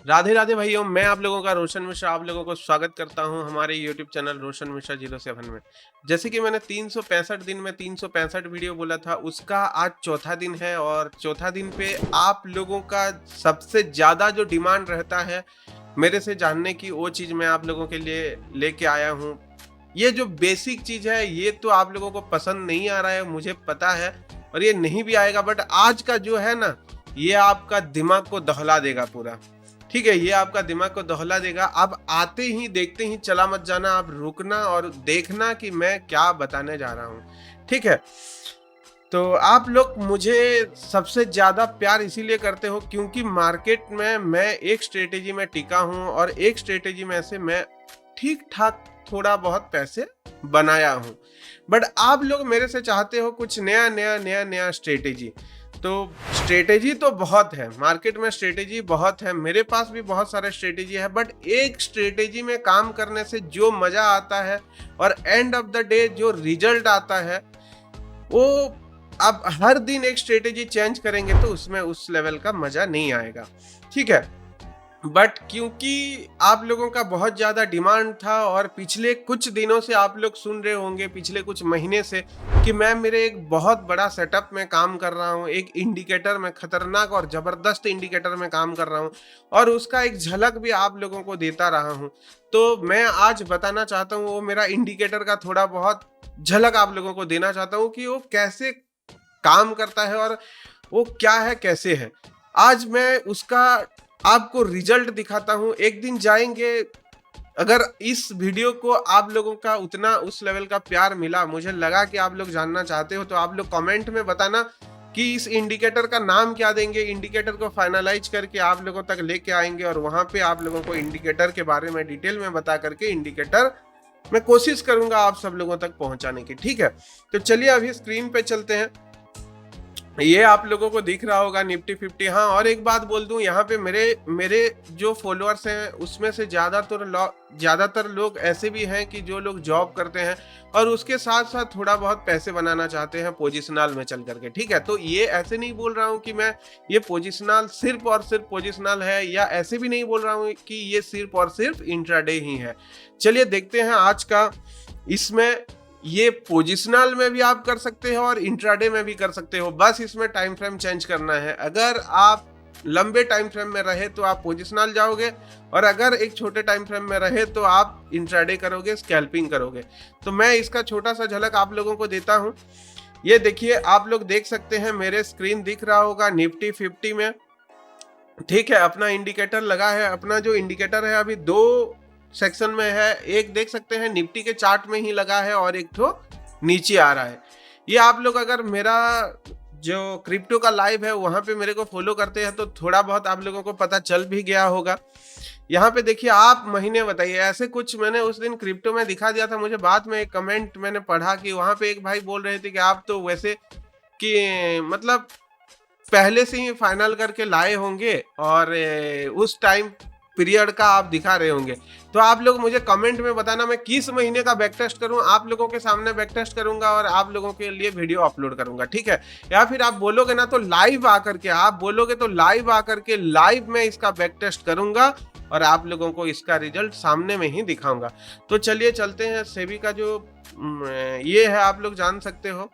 राधे राधे भाइयों, मैं आप लोगों का रोशन मिश्रा आप लोगों को स्वागत करता हूं हमारे यूट्यूब चैनल रोशन मिश्रा 07 में। जैसे कि मैंने 365 दिन में 365 वीडियो बोला था, उसका आज चौथा दिन है और चौथा दिन पे आप लोगों का सबसे ज़्यादा जो डिमांड रहता है मेरे से जानने की, वो चीज़ मैं आप लोगों के लिए लेके आया हूँ। ये जो बेसिक चीज़ है ये तो आप लोगों को पसंद नहीं आ रहा है, मुझे पता है, और ये नहीं भी आएगा, बट आज का जो है ना, ये आपका दिमाग को दहला देगा पूरा। ठीक है, ये आपका दिमाग को दहला देगा। आप आते ही देखते ही चला मत जाना, आप रुकना और देखना कि मैं क्या बताने जा रहा हूँ। ठीक है, तो आप लोग मुझे सबसे ज़्यादा प्यार इसीलिए करते हो क्योंकि मार्केट में मैं एक स्ट्रेटेजी में टिका हूँ और एक स्ट्रेटेजी में से मैं ठीक ठाक थोड़ा बहुत पैसे बनाया हूँ। बट आप लोग मेरे से चाहते हो कुछ नया नया नया नया स्ट्रेटेजी। तो स्ट्रेटेजी तो बहुत है, मार्केट में स्ट्रेटेजी बहुत है, मेरे पास भी बहुत सारे स्ट्रेटेजी है, बट एक स्ट्रेटेजी में काम करने से जो मज़ा आता है और एंड ऑफ द डे जो रिजल्ट आता है, वो अब हर दिन एक स्ट्रेटेजी चेंज करेंगे तो उसमें उस लेवल का मज़ा नहीं आएगा। ठीक है, बट क्योंकि आप लोगों का बहुत ज़्यादा डिमांड था और पिछले कुछ दिनों से आप लोग सुन रहे होंगे, पिछले कुछ महीने से, कि मैं मेरे एक बहुत बड़ा सेटअप में काम कर रहा हूँ, एक इंडिकेटर में, खतरनाक और ज़बरदस्त इंडिकेटर में काम कर रहा हूँ और उसका एक झलक भी आप लोगों को देता रहा हूँ। तो मैं आज बताना चाहता हूँ, वो मेरा इंडिकेटर का थोड़ा बहुत झलक आप लोगों को देना चाहता हूँ कि वो कैसे काम करता है और वो क्या है, कैसे है। आज मैं उसका आपको रिजल्ट दिखाता हूँ। एक दिन जाएंगे, अगर इस वीडियो को आप लोगों का उतना उस लेवल का प्यार मिला, मुझे लगा कि आप लोग जानना चाहते हो, तो आप लोग कमेंट में बताना कि इस इंडिकेटर का नाम क्या देंगे। इंडिकेटर को फाइनलाइज करके आप लोगों तक लेके आएंगे और वहां पे आप लोगों को इंडिकेटर के बारे में डिटेल में बता करके इंडिकेटर मैं कोशिश करूंगा आप सब लोगों तक पहुंचाने की। ठीक है, तो चलिए अभी स्क्रीन पे चलते हैं। ये आप लोगों को दिख रहा होगा निफ्टी 50। हाँ, और एक बात बोल दूं, यहाँ पे मेरे जो फॉलोअर्स हैं उसमें से ज़्यादातर लोग ऐसे भी हैं कि जो लोग जॉब करते हैं और उसके साथ साथ थोड़ा बहुत पैसे बनाना चाहते हैं पोजिशनल में चल करके। ठीक है, तो ये ऐसे नहीं बोल रहा हूँ कि मैं ये पोजिशनल सिर्फ और सिर्फ पोजिशनल है, या ऐसे भी नहीं बोल रहा हूँ कि ये सिर्फ और सिर्फ इंट्राडे ही है। चलिए देखते हैं आज का। इसमें ये पोजिशनल में भी आप कर सकते हो और इंट्राडे में भी कर सकते हो, बस इसमें टाइम फ्रेम चेंज करना है। अगर आप लंबे टाइम फ्रेम में रहे तो आप पोजिशनल जाओगे, और अगर एक छोटे टाइम फ्रेम में रहे तो आप इंट्राडे करोगे, स्कैल्पिंग करोगे। तो मैं इसका छोटा सा झलक आप लोगों को देता हूं। ये देखिए, आप लोग देख सकते हैं, मेरे स्क्रीन दिख रहा होगा निफ्टी 50 में। ठीक है, अपना इंडिकेटर लगा है। अपना जो इंडिकेटर है अभी दो सेक्शन में है, एक देख सकते हैं निफ्टी के चार्ट में ही लगा है और एक तो नीचे आ रहा है। ये आप लोग अगर मेरा जो क्रिप्टो का लाइव है वहां पे मेरे को फॉलो करते हैं तो थोड़ा बहुत आप लोगों को पता चल भी गया होगा। यहाँ पे देखिए, आप महीने बताइए, ऐसे कुछ मैंने उस दिन क्रिप्टो में दिखा दिया था। मुझे बाद में एक कमेंट मैंने पढ़ा कि वहां पे एक भाई बोल रहे थे कि आप तो वैसे कि मतलब पहले से ही फाइनल करके लाए होंगे और उस टाइम पीरियड का आप दिखा रहे होंगे। तो आप लोग मुझे कमेंट में बताना, मैं किस महीने का बैक टेस्ट करूं, आप लोगों के सामने बैक टेस्ट करूंगा और आप लोगों के लिए वीडियो अपलोड करूंगा। ठीक है, या फिर आप बोलोगे ना तो लाइव आकर के, आप बोलोगे तो लाइव आकर के लाइव में इसका बैक टेस्ट करूंगा और आप लोगों को इसका रिजल्ट सामने में ही दिखाऊंगा। तो चलिए चलते हैं। सेबी का जो ये है, आप लोग जान सकते हो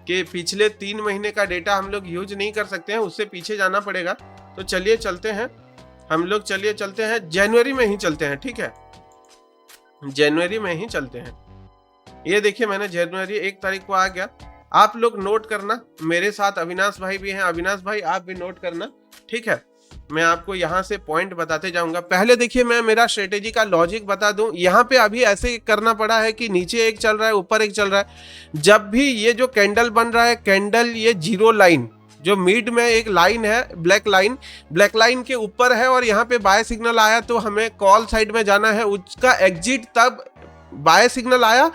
कि पिछले 3 महीने का डेटा हम लोग यूज नहीं कर सकते हैं, उससे पीछे जाना पड़ेगा। तो चलिए चलते हैं हम लोग, चलिए चलते हैं जनवरी में ही चलते हैं। ठीक है, जनवरी में ही चलते हैं। ये देखिए, मैंने जनवरी 1 तारीख को आ गया। आप लोग नोट करना, मेरे साथ अविनाश भाई भी हैं। अविनाश भाई आप भी नोट करना। ठीक है, मैं आपको यहाँ से पॉइंट बताते जाऊंगा। पहले देखिए, मैं मेरा स्ट्रेटेजी का लॉजिक बता दूं। यहाँ पे अभी ऐसे करना पड़ा है कि नीचे एक चल रहा है, ऊपर एक चल रहा है। जब भी ये जो कैंडल बन रहा है, कैंडल ये जीरो लाइन जो मिड में एक लाइन है, ब्लैक लाइन के ऊपर है और यहाँ पे बाय सिग्नल आया तो हमें कॉल साइड में जाना है। उसका एग्जिट तब बाय सिग्नल आया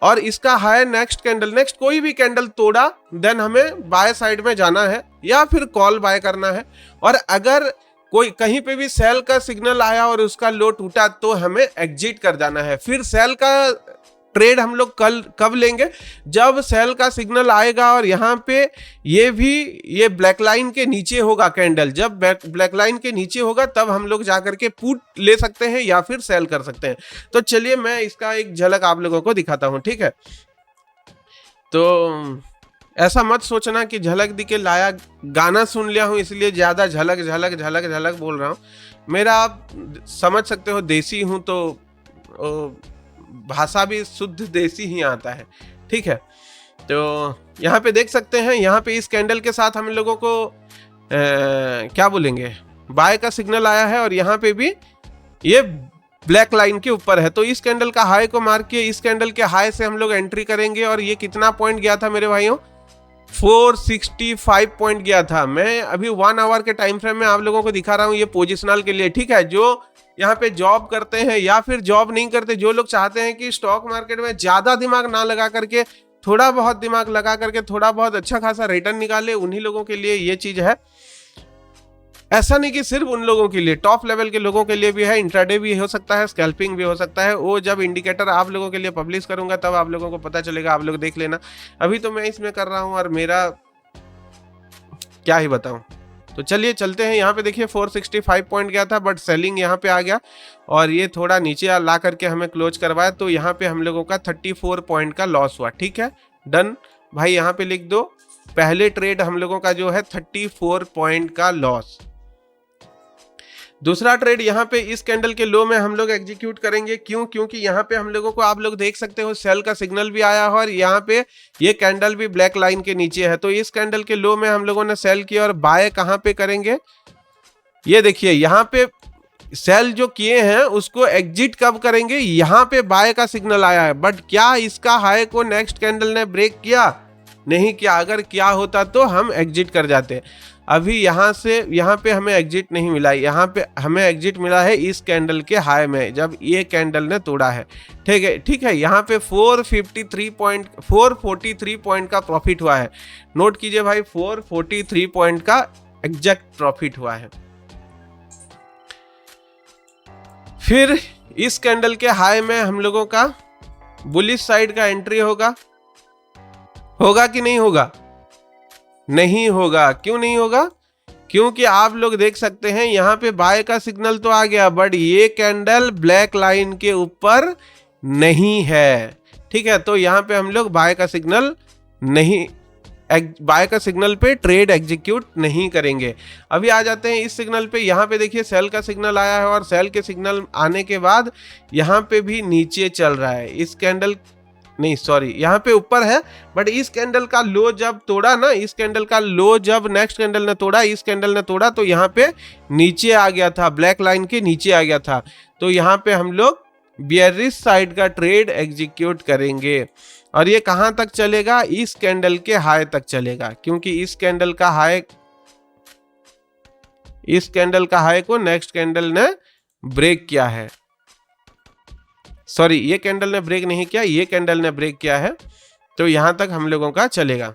और इसका हाई नेक्स्ट कोई भी कैंडल तोड़ा, देन हमें बाय साइड में जाना है या फिर कॉल बाय करना है। और अगर कोई कहीं पे भी सेल का सिग्नल आया और उसका लो टूटा तो हमें एग्जिट कर जाना है। फिर सेल का ट्रेड हम लोग कल कब लेंगे, जब सेल का सिग्नल आएगा और यहाँ पे ये ब्लैक लाइन के नीचे होगा कैंडल, जब ब्लैक लाइन के नीचे होगा तब हम लोग जाकर के पुट ले सकते हैं या फिर सेल कर सकते हैं। तो चलिए मैं इसका एक झलक आप लोगों को दिखाता हूँ, ठीक है। तो ऐसा मत सोचना कि झलक दिखे लाया, गाना सुन लिया हूँ इसलिए ज़्यादा झलक झलक झलक झलक बोल रहा हूँ। मेरा आप समझ सकते हो देसी हूँ, तो भाषा भी शुद्ध देसी ही आता है, ठीक है। तो यहाँ पे देख सकते हैं, यहाँ पे इस कैंडल के साथ हम लोगों को क्या बोलेंगे, बाय का सिग्नल आया है और यहाँ पे भी ये ब्लैक लाइन के ऊपर है। तो इस कैंडल का हाई को मार्क किए, इस कैंडल के हाई से हम लोग एंट्री करेंगे और ये कितना पॉइंट गया था मेरे भाइयों, 465 पॉइंट गया था। मैं अभी 1 आवर के टाइम फ्रेम में आप लोगों को दिखा रहा हूँ ये पोजिशनल के लिए, ठीक है। जो यहाँ पे जॉब करते हैं या फिर जॉब नहीं करते, जो लोग चाहते हैं कि स्टॉक मार्केट में ज्यादा दिमाग ना लगा करके थोड़ा बहुत दिमाग लगा करके थोड़ा बहुत अच्छा खासा रिटर्न निकाले, उन्हीं लोगों के लिए ये चीज है। ऐसा नहीं कि सिर्फ उन लोगों के लिए, टॉप लेवल के लोगों के लिए भी है, इंट्राडे भी हो सकता है, स्कैल्पिंग भी हो सकता है। वो जब इंडिकेटर आप लोगों के लिए पब्लिश करूंगा तब आप लोगों को पता चलेगा, आप लोग देख लेना। अभी तो मैं इसमें कर रहा हूं और मेरा क्या ही बताऊं। तो चलिए चलते हैं। यहाँ पे देखिए 465 पॉइंट गया था, बट सेलिंग यहाँ पे आ गया और ये थोड़ा नीचे ला करके हमें क्लोज करवाया। तो यहाँ पे हम लोगों का 34 पॉइंट का लॉस हुआ, ठीक है। डन भाई, यहाँ पे लिख दो, पहले ट्रेड हम लोगों का जो है 34 पॉइंट का लॉस। दूसरा ट्रेड यहाँ पे इस कैंडल के लो में हम लोग एग्जीक्यूट करेंगे। क्यों? क्योंकि यहाँ पे हम लोगों को, आप लोग देख सकते हो, सेल का सिग्नल भी आया है और यहाँ पे ये कैंडल भी ब्लैक लाइन के नीचे है। तो इस कैंडल के लो में हम लोगों ने सेल किया और बाय कहाँ पे करेंगे, ये देखिए यहाँ पे सेल जो किए हैं उसको एग्जिट कब करेंगे, यहाँ पे बाय का सिग्नल आया है। बट क्या इसका हाई को नेक्स्ट कैंडल ने ब्रेक किया? नहीं किया। अगर क्या होता तो हम एग्जिट कर जाते। अभी यहाँ से यहाँ पे हमें एग्जिट नहीं मिला, यहाँ पे हमें एग्जिट मिला है इस कैंडल के हाई में, जब ये कैंडल ने तोड़ा है, ठीक है। यहाँ पे 443 पॉइंट का प्रॉफिट हुआ है। नोट कीजिए भाई, 443 पॉइंट का एग्जैक्ट प्रॉफिट हुआ है। फिर इस कैंडल के हाई में हम लोगों का बुलिश साइड का एंट्री होगा कि नहीं होगा? नहीं होगा। क्यों नहीं होगा? क्योंकि आप लोग देख सकते हैं यहाँ पे बाय का सिग्नल तो आ गया, बट ये कैंडल ब्लैक लाइन के ऊपर नहीं है, ठीक है। तो यहाँ पे हम लोग बाय का सिग्नल पे ट्रेड एग्जीक्यूट नहीं करेंगे। अभी आ जाते हैं इस सिग्नल पे। यहाँ पे देखिए सेल का सिग्नल आया है और सेल के सिग्नल आने के बाद यहाँ पे भी नीचे चल रहा है। इस कैंडल नहीं, सॉरी, यहाँ पे ऊपर है, बट इस कैंडल का लो जब तोड़ा ना, इस कैंडल का लो जब नेक्स्ट कैंडल ने तोड़ा, इस कैंडल ने तोड़ा, तो यहाँ पे नीचे आ गया था, ब्लैक लाइन के नीचे आ गया था। तो यहाँ पे हम लोग बियरिश साइड का ट्रेड एग्जीक्यूट करेंगे और ये कहाँ तक चलेगा? इस कैंडल के हाई तक चलेगा, क्योंकि इस कैंडल का हाई को नेक्स्ट कैंडल ने ब्रेक किया है। सॉरी, ये कैंडल ने ब्रेक नहीं किया, ये कैंडल ने ब्रेक किया है। तो यहां तक हम लोगों का चलेगा,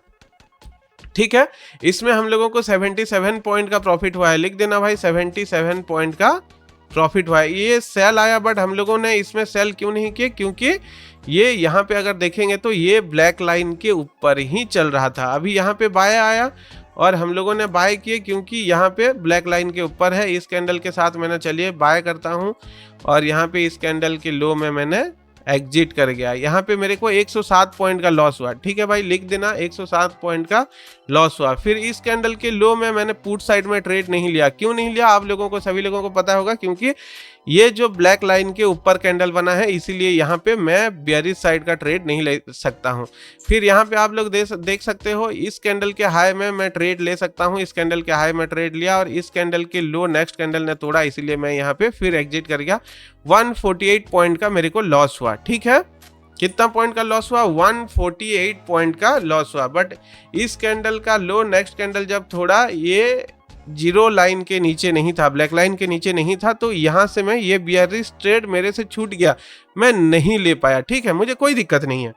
ठीक है। इसमें हम लोगों को 77 पॉइंट का प्रॉफिट हुआ है। लिख देना भाई, 77 पॉइंट का प्रॉफिट हुआ है। ये सेल आया, बट हम लोगों ने इसमें सेल क्यों नहीं किए? क्योंकि ये यहाँ पे अगर देखेंगे तो ये ब्लैक लाइन के ऊपर ही चल रहा था। अभी यहाँ पे बाय आया और हम लोगों ने बाय किए, क्योंकि यहाँ पे ब्लैक लाइन के ऊपर है। इस कैंडल के साथ मैंने, चलिए बाय करता हूँ और यहाँ पे इस कैंडल के लो में मैंने एग्जिट कर गया। यहाँ पे मेरे को 107 पॉइंट का लॉस हुआ, ठीक है भाई, लिख देना 107 पॉइंट का लॉस हुआ। फिर इस कैंडल के लो में मैंने पुट साइड में ट्रेड नहीं लिया। क्यों नहीं लिया? आप लोगों को, सभी लोगों को पता होगा, क्योंकि ये जो ब्लैक लाइन के ऊपर कैंडल बना है, इसीलिए यहाँ पे मैं बेयरिश साइड का ट्रेड नहीं ले सकता हूँ। फिर यहाँ पे आप लोग देख सकते हो, इस कैंडल के हाई में मैं ट्रेड ले सकता हूँ। इस कैंडल के हाई में ट्रेड लिया और इस कैंडल के लो नेक्स्ट कैंडल ने तोड़ा, इसीलिए मैं यहाँ पे फिर एग्जिट कर गया। 148 पॉइंट का मेरे को लॉस हुआ, ठीक है। कितना पॉइंट का लॉस हुआ? 148 पॉइंट का लॉस हुआ। बट इस कैंडल का लो नेक्स्ट कैंडल जब थोड़ा, ये जीरो लाइन के नीचे नहीं था, ब्लैक लाइन के नीचे नहीं था, तो यहाँ से मैं, ये बियरिश ट्रेड मेरे से छूट गया, मैं नहीं ले पाया, ठीक है। मुझे कोई दिक्कत नहीं है,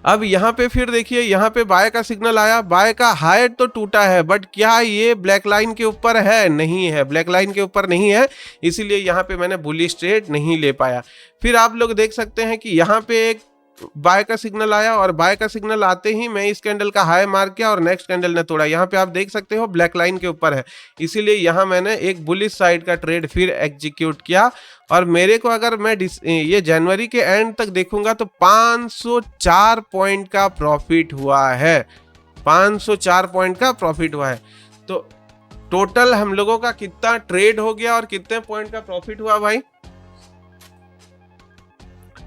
अब यहाँ पे फिर देखिए, यहाँ पे बाय का सिग्नल आया, बाय का हाई तो टूटा है, बट क्या ये ब्लैक लाइन के ऊपर है? नहीं है, ब्लैक लाइन के ऊपर नहीं है, इसीलिए यहाँ पे मैंने बुलिश ट्रेड नहीं ले पाया। फिर आप लोग देख सकते हैं कि यहाँ पे एक बाय का सिग्नल आया और बाय का सिग्नल आते ही मैं इस कैंडल का हाई मार किया और नेक्स्ट कैंडल ने तोड़ा। यहाँ पे आप देख सकते हो ब्लैक लाइन के ऊपर है, इसीलिए यहाँ मैंने एक बुलिश साइड का ट्रेड फिर एग्जीक्यूट किया। और मेरे को अगर मैं ये जनवरी के एंड तक देखूंगा तो 504 पॉइंट का प्रॉफिट हुआ है, 504 पॉइंट का प्रॉफिट हुआ है। तो टोटल हम लोगों का कितना ट्रेड हो गया और कितने पॉइंट का प्रॉफिट हुआ भाई?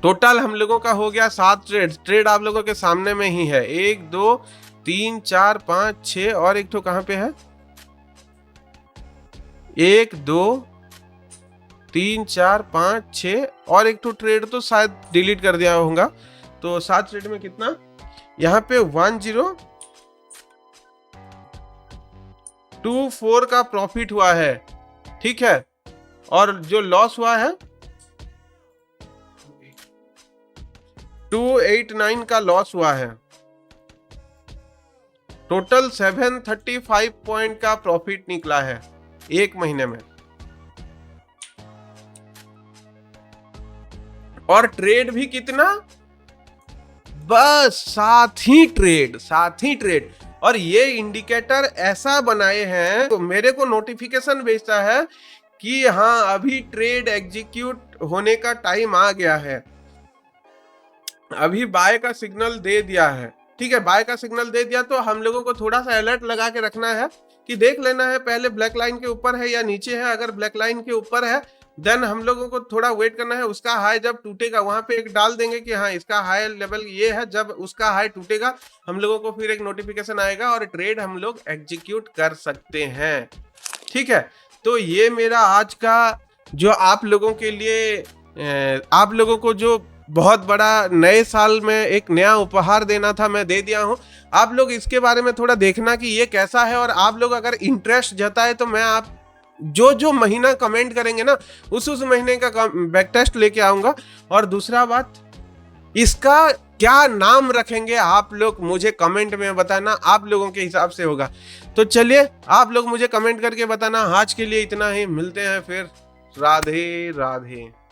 टोटल हम लोगों का हो गया 7 ट्रेड आप लोगों के सामने में ही है। 1 2 3 4 5 6 और एक तो कहां पे है? 1 2 3 4 5 6 और एक तो ट्रेड तो शायद डिलीट कर दिया होगा। तो 7 ट्रेड में कितना? यहाँ पे 1024 का प्रॉफिट हुआ है, ठीक है। और जो लॉस हुआ है 289 का लॉस हुआ है। टोटल 735 पॉइंट का प्रॉफिट निकला है एक महीने में। और ट्रेड भी कितना? बस 7 ही ट्रेड। और ये इंडिकेटर ऐसा बनाए हैं तो मेरे को नोटिफिकेशन भेजता है कि हाँ अभी ट्रेड एग्जीक्यूट होने का टाइम आ गया है, अभी बाय का सिग्नल दे दिया है, ठीक है। बाय का सिग्नल दे दिया तो हम लोगों को थोड़ा सा अलर्ट लगा के रखना है कि देख लेना है पहले ब्लैक लाइन के ऊपर है या नीचे है। अगर ब्लैक लाइन के ऊपर है देन हम लोगों को थोड़ा वेट करना है, उसका हाई जब टूटेगा वहां पे एक डाल देंगे कि हाँ इसका हाई लेवल ये है। जब उसका हाई टूटेगा हम लोगों को फिर एक नोटिफिकेशन आएगा और ट्रेड हम लोग एग्जीक्यूट कर सकते हैं, ठीक है। तो ये मेरा आज का जो आप लोगों के लिए आप लोगों को जो बहुत बड़ा नए साल में एक नया उपहार देना था, मैं दे दिया हूं। आप लोग इसके बारे में थोड़ा देखना कि ये कैसा है, और आप लोग अगर इंटरेस्ट जताए तो मैं आप जो महीना कमेंट करेंगे ना उस महीने का बैक टेस्ट लेके आऊंगा। और दूसरा बात, इसका क्या नाम रखेंगे आप लोग मुझे कमेंट में बताना, आप लोगों के हिसाब से होगा। तो चलिए आप लोग मुझे कमेंट करके बताना। आज के लिए इतना ही, मिलते हैं फिर। राधे राधे।